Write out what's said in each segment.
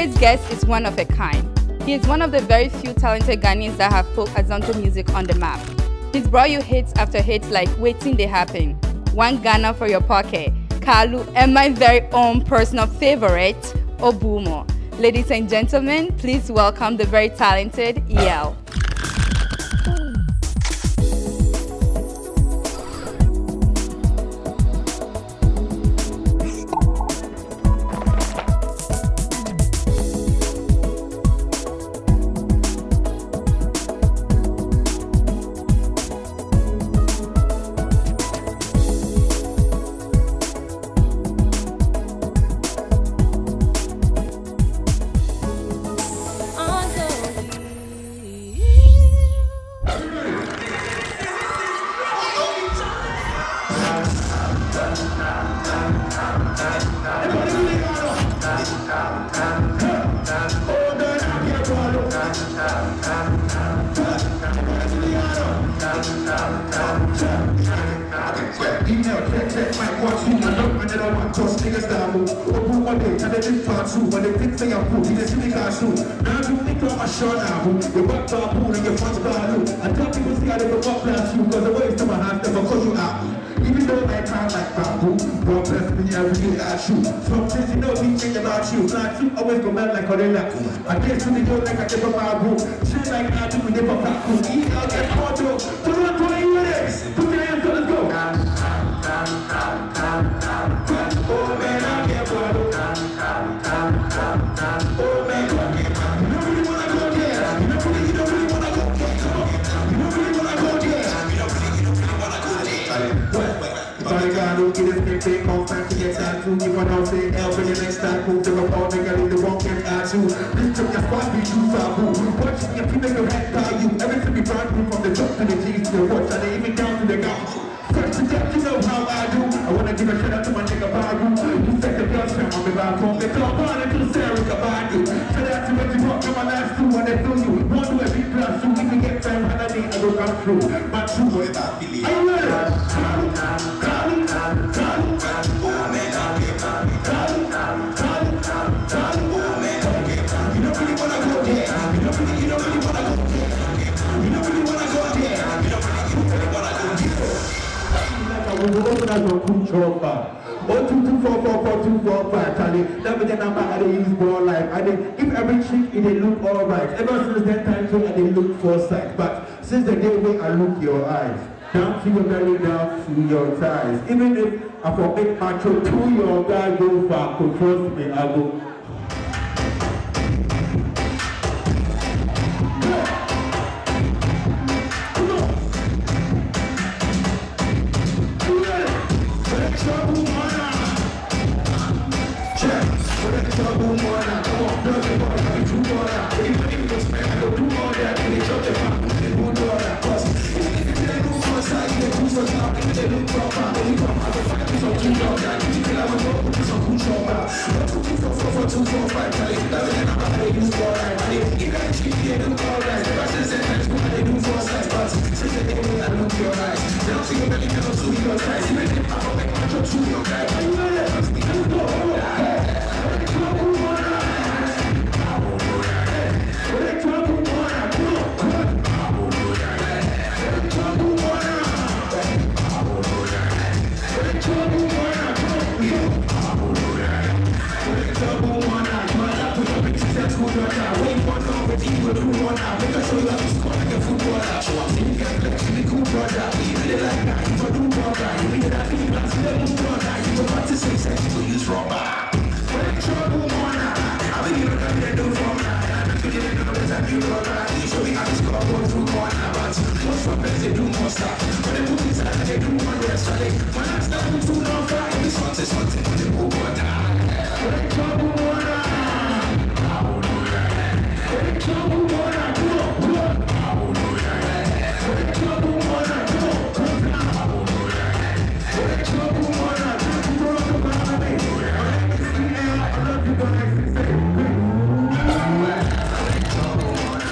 Today's guest is one of a kind. He is one of the very few talented Ghanaians that have put Azonto music on the map. He's brought you hits after hits like Waiting They Happen, One Ghana for Your Pocket, Kalu, and my very own personal favorite, Obumo. Ladies and gentlemen, please welcome the very talented EL. Even though I can't like bamboo, God bless me every day I shoot. Sometimes you know me think about you. Like you always go mad like Corella. I guess to the door like I never bamboo. Shit like I do, we never bamboo. Eat out that photo. So run for you with it. Put your hands on, let's go. Oh man, I can't follow. Oh man, you don't really wanna go there. You don't really wanna go there. You don't really wanna go there. You don't really wanna go there. If I got to get this big on back to get that too. If I don't say L for your next time, move to the phone, nigga, leave the wrong get at you. This took your spot, be too taboo. Watching your people make head by you. Everything be brand new from the top to the G's to the watch, and they even down to the gum. First to death, you know how I do. I wanna give a shout out to my nigga Baru. You said the girls from me back home. They talk on it to Sarah Kabadu. Shout out to what you rock on my last two when they feel you. Want to every class, so we can get time and I need to go come through. My true boy, that feeling. Are you ready? Oh, 2244424, Charlie. That be the number I they use for life. I they give every chick it they look alright. Ever since that time, so I they look for sight. But since the day when I look your eyes, down to your belly, down to your thighs. Even if I for make macho to your guy go far, could trust me, I go.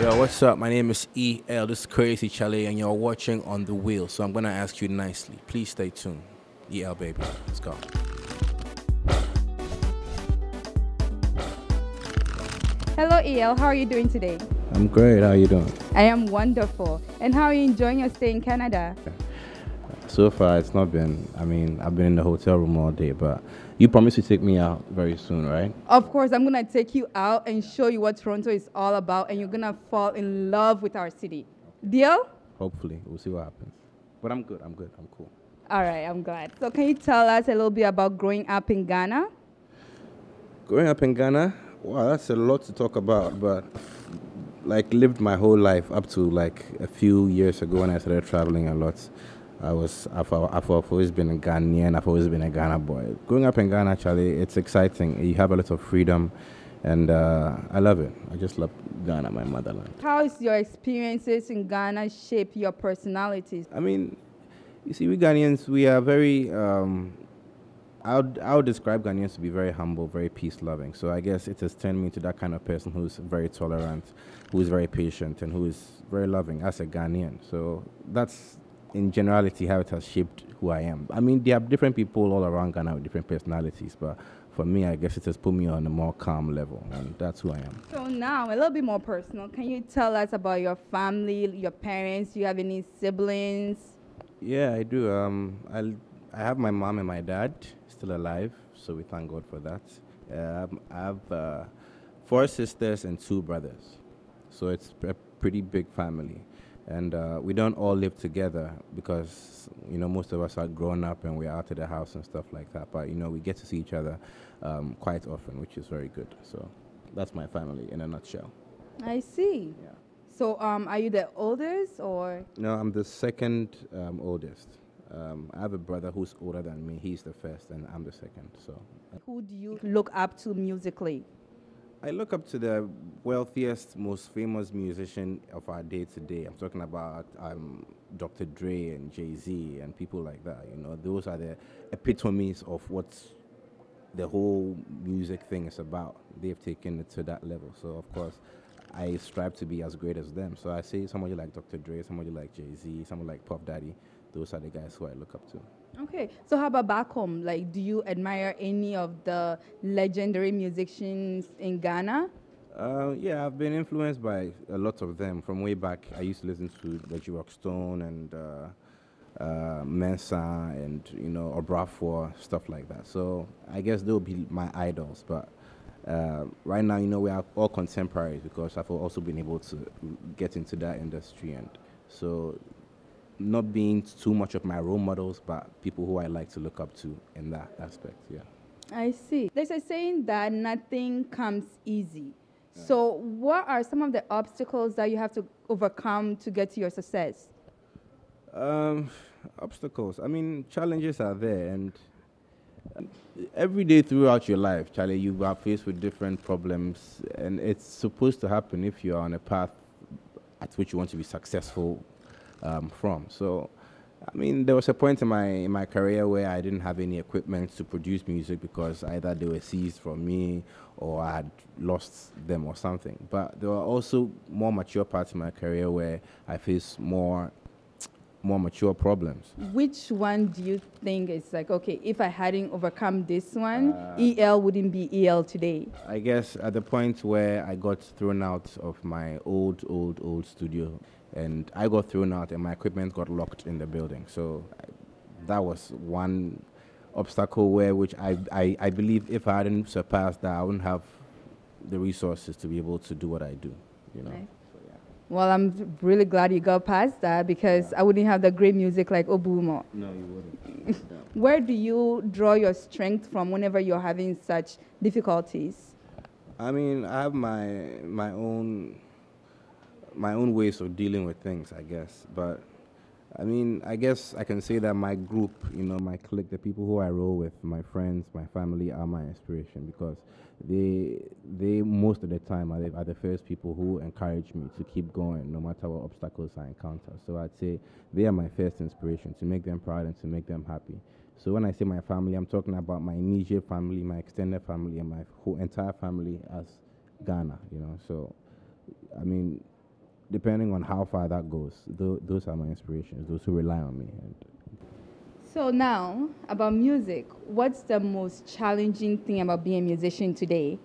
Yo, what's up? My name is EL. This is Crazy Chalet, and you're watching On The Wheel. So I'm gonna ask you nicely. Please stay tuned. EL, baby. Let's go. Hello, EL. How are you doing today? I'm great. How you doing? I am wonderful. And how are you enjoying your stay in Canada? So far, it's not been. I mean, I've been in the hotel room all day, but you promised to take me out very soon, right? Of course, I'm going to take you out and show you what Toronto is all about, and you're going to fall in love with our city. Deal? Hopefully, we'll see what happens. But I'm good. I'm cool. All right, I'm glad. So, can you tell us a little bit about growing up in Ghana? Growing up in Ghana, wow, that's a lot to talk about. But like, lived my whole life up to like a few years ago when I started traveling a lot. I've always been a Ghanaian. I've always been a Ghana boy. Growing up in Ghana, actually, it's exciting. You have a lot of freedom, and I love it. I just love Ghana, my motherland. How is your experiences in Ghana shape your personalities? I mean, you see, we Ghanaians, we are very. I would describe Ghanaians to be very humble, very peace-loving. So I guess it has turned me into that kind of person who's very tolerant, who is very patient, and who is very loving as a Ghanaian. So that's, in generality, how it has shaped who I am. I mean, there are different people all around Ghana with different personalities, but for me, I guess it has put me on a more calm level, and that's who I am. So now, a little bit more personal. Can you tell us about your family, your parents? Do you have any siblings? Yeah, I do. I have my mom and my dad still alive, so we thank God for that. I have 4 sisters and 2 brothers, so it's a pretty big family. And we don't all live together because, most of us are grown up and we're out of the house and stuff like that. But, we get to see each other quite often, which is very good. So that's my family in a nutshell. I see. Yeah. So are you the oldest or? No, I'm the second oldest. I have a brother who's older than me. He's the first and I'm the second. So Who do you look up to musically? I look up to the wealthiest, most famous musician of our day today. I'm talking about Dr. Dre and Jay-Z and people like that. Those are the epitomes of what the whole music thing is about. They've taken it to that level. So, of course, I strive to be as great as them. So I say somebody like Dr. Dre, somebody like Jay-Z, somebody like Puff Daddy. Those are the guys who I look up to. Okay, so how about back home? Like, do you admire any of the legendary musicians in Ghana? Yeah, I've been influenced by a lot of them. From way back, I used to listen to Reggie Rockstone and Mensa and, Obrafour, stuff like that. So I guess they'll be my idols. But right now, we are all contemporaries because I've also been able to get into that industry. And so not being too much of my role models, but people who I like to look up to in that aspect, yeah. I see. There's a saying that nothing comes easy. So what are some of the obstacles that you have to overcome to get to your success? Obstacles. I mean, challenges are there, and every day throughout your life, Charlie, you are faced with different problems, and it's supposed to happen if you are on a path at which you want to be successful from. So, I mean, there was a point in my career where I didn't have any equipment to produce music because either they were seized from me or I had lost them or something. But there were also more mature parts of my career where I faced more mature problems. Which one do you think is like, okay, if I hadn't overcome this one, EL wouldn't be EL today? I guess at the point where I got thrown out of my old studio, and I got thrown out and my equipment got locked in the building. So that was one obstacle which I believe if I hadn't surpassed that, I wouldn't have the resources to be able to do what I do, Nice. So, yeah. Well, I'm really glad you got past that because I wouldn't have the great music like Obumo. No, you wouldn't. Where do you draw your strength from whenever you're having such difficulties? I mean, I have my own ways of dealing with things, I guess. But I mean, I guess I can say that my group, my clique, the people who I roll with, my friends, my family are my inspiration because they most of the time are the first people who encourage me to keep going no matter what obstacles I encounter. So I'd say they are my first inspiration, to make them proud and to make them happy. So when I say my family, I'm talking about my immediate family, my extended family, and my whole entire family as Ghana, So, I mean, depending on how far that goes, those are my inspirations, those who rely on me. So now, about music, what's the most challenging thing about being a musician today?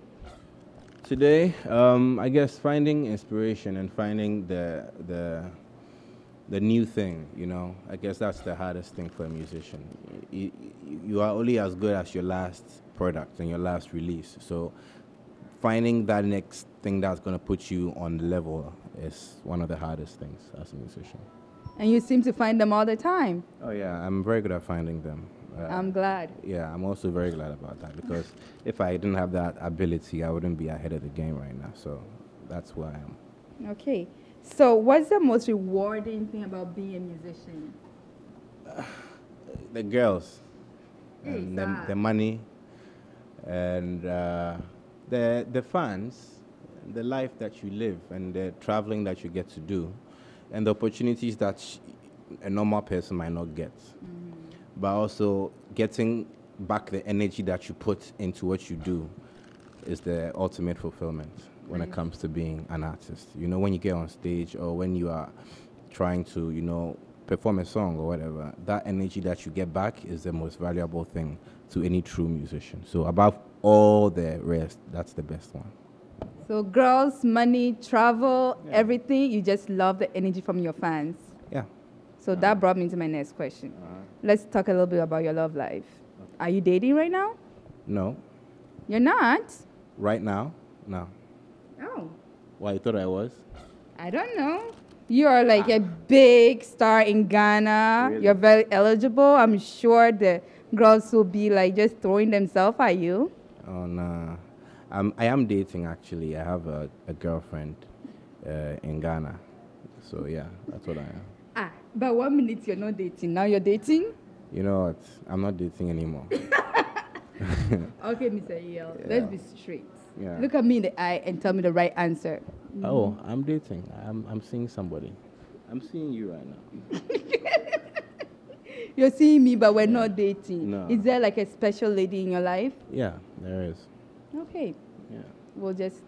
Today, I guess finding inspiration and finding the new thing, you know, I guess that's the hardest thing for a musician. You, you are only as good as your last product and your last release. So finding that next thing that's going to put you on the level is one of the hardest things as a musician. And you seem to find them all the time. Oh yeah, I'm very good at finding them. I'm glad. Yeah, I'm also very glad about that because if I didn't have that ability, I wouldn't be ahead of the game right now. So that's who I am. Okay. So what's the most rewarding thing about being a musician? The girls, Hey, and Zah. the money, and the fans, the life that you live, and the traveling that you get to do, and the opportunities that a normal person might not get. But also getting back the energy that you put into what you do is the ultimate fulfillment when it comes to being an artist. You know, when you get on stage or when you are trying to, you know, perform a song or whatever, that energy that you get back is the most valuable thing to any true musician. So above all the rest, that's the best one. So girls, money, travel, everything, you just love the energy from your fans. Yeah. So that brought me to my next question. Let's talk a little bit about your love life. Are you dating right now? No. You're not? Right now? No. Oh, Why, you thought I was? I don't know. You are like a big star in Ghana. Really? You're very eligible. I'm sure the girls will be like just throwing themselves at you. Oh, no. I am dating, actually. I have a girlfriend in Ghana. So, yeah, that's what I am. Ah, but 1 minute you're not dating. Now you're dating? You know what? I'm not dating anymore. Okay, Mr. EL, Yeah. let's be straight. Yeah. Look at me in the eye and tell me the right answer. Oh, I'm dating. I'm seeing somebody. I'm seeing you right now. You're seeing me, but we're not dating. No. Is there like a special lady in your life? Yeah, there is. Okay, Yeah. we'll just.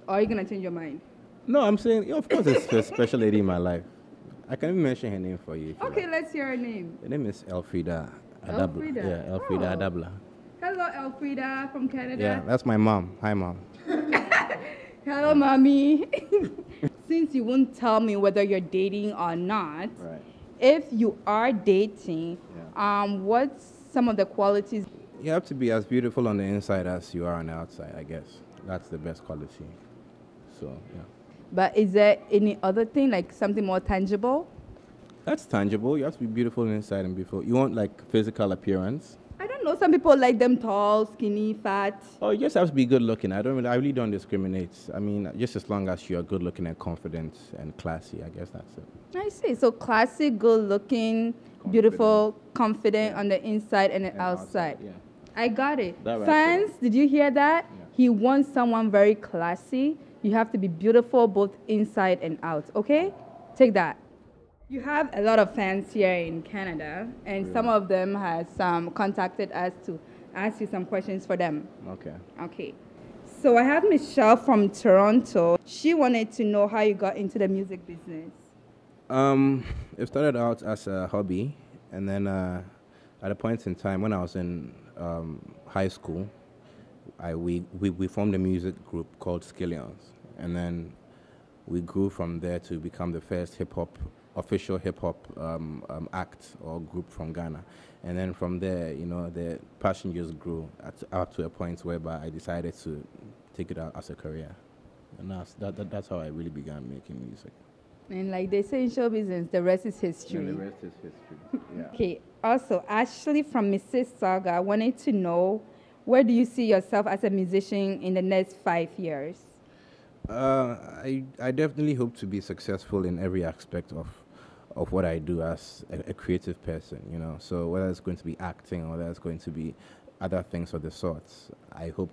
Or are you gonna change your mind? No, I'm saying, yeah, of course, there's a special lady in my life. I can even mention her name for you. If you Okay, like. let's hear her name. Her name is Elfrida Adabla. Elfrida? Yeah, Elfrida Oh. Adabla. Hello, Elfrida from Canada. Yeah, that's my mom. Hi, mom. Hello, mommy. Since you won't tell me whether you're dating or not, Right. if you are dating, what's some of the qualities? You have to be as beautiful on the inside as you are on the outside, I guess. That's the best quality. So, yeah. But is there any other thing, like something more tangible? That's tangible. You have to be beautiful inside and beautiful. You want, like, physical appearance? I don't know. Some people like them tall, skinny, fat. Oh, you just have to be good looking. I really don't discriminate. I mean, just as long as you're good looking and confident and classy, I guess that's it. I see. So classic, good looking, beautiful, confident on the inside and the And outside. yeah. I got it. That right Fans, did you hear that? Yeah. He wants someone very classy. You have to be beautiful both inside and out, okay? Take that. You have a lot of fans here in Canada, and some of them has contacted us to ask you some questions for them. Okay. Okay. So I have Michelle from Toronto. She wanted to know how you got into the music business. It started out as a hobby, and then at a point in time when I was in high school, we formed a music group called Skillions, and then we grew from there to become the first official hip hop act or group from Ghana, and then from there, you know, the passion just grew up to a point whereby I decided to take it out as a career, and that's how I really began making music. And like they say in show business, the rest is history. And the rest is history. Yeah. Okay. Also, Ashley from Mississauga wanted to know, where do you see yourself as a musician in the next 5 years? I definitely hope to be successful in every aspect of what I do as a creative person, you know. So whether it's going to be acting or whether it's going to be other things of the sorts, I hope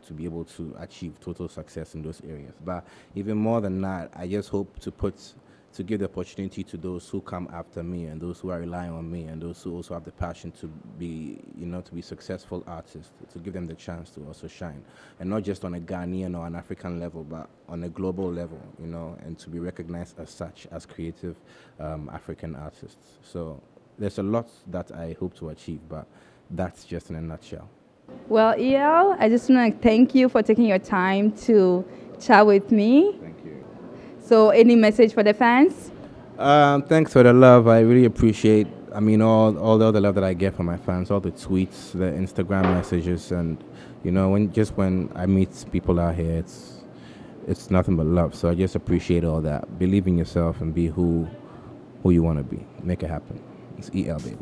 to be able to achieve total success in those areas. But even more than that, I just hope to give the opportunity to those who come after me and those who are relying on me and those who also have the passion to be, you know, to be successful artists, to give them the chance to also shine. And not just on a Ghanaian or an African level, but on a global level, you know, and to be recognized as such, as creative African artists. So there's a lot that I hope to achieve, but that's just in a nutshell. Well, EL, I just want to thank you for taking your time to chat with me. Thank you. So, any message for the fans? Thanks for the love. I really appreciate. I mean, all the other love that I get from my fans, all the tweets, the Instagram messages, and when I meet people out here, it's nothing but love. So I just appreciate all that. Believe in yourself and be who you want to be. Make it happen. It's EL, baby.